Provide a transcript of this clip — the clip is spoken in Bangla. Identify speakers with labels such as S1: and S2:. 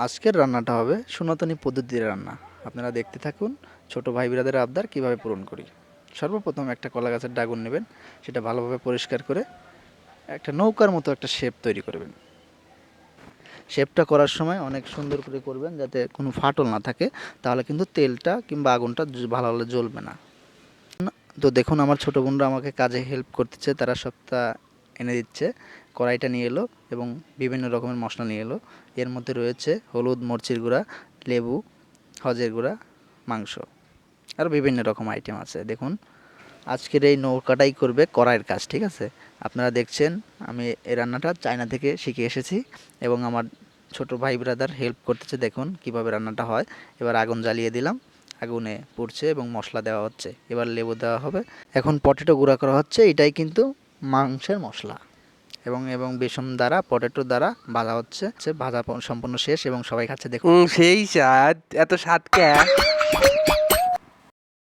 S1: আজকের রান্নাটা হবে সনাতনী পদ্ধতির রান্না। আপনারা দেখতে থাকুন, ছোট ভাই ব্রাদের আবদার কিভাবে পূরণ করি। সর্বপ্রথম একটা কলা গাছের ডাগুন নেবেন, সেটা ভালোভাবে পরিষ্কার করে একটা নৌকার মতো একটা শেপ তৈরি করবেন। শেপটা করার সময় অনেক সুন্দর করে করবেন যাতে কোনো ফাটল না থাকে, তাহলে কিন্তু তেলটা কিংবা আগুনটা ভালো জ্বলবে না। তো দেখুন, আমার ছোটো বোনরা আমাকে কাজে হেল্প করতেছে, তারা সবটা এনে দিচ্ছে। কড়াইটা নিয়ে এলো এবং বিভিন্ন রকমের মশলা নিয়ে এলো। এর মধ্যে রয়েছে হলুদ, মরচির গুঁড়া, লেবু, হজের গুঁড়া, মাংস, আরও বিভিন্ন রকম আইটেম আছে। দেখুন, আজকের এই নৌকাটাই করবে কড়াইয়ের কাজ, ঠিক আছে? আপনারা দেখছেন আমি এই রান্নাটা চায়না থেকে শিখে এসেছি এবং আমার ছোট ভাই ব্রাদার হেল্প করতেছে। দেখুন কিভাবে রান্নাটা হয়। এবার আগুন জ্বালিয়ে দিলাম, আগুনে পুড়ছে এবং মশলা দেওয়া হচ্ছে। এবার লেবু দেওয়া হবে। এখন পটেটো গুঁড়া করা হচ্ছে, এটাই কিন্তু মাংসের মশলা। এবং বেসন দ্বারা, পটেটো দ্বারা ভাজা হচ্ছে। ভাজা সম্পূর্ণ শেষ এবং সবাই খাচ্ছে, দেখুন।
S2: সেই স্বাদ, এত স্বাদ কে?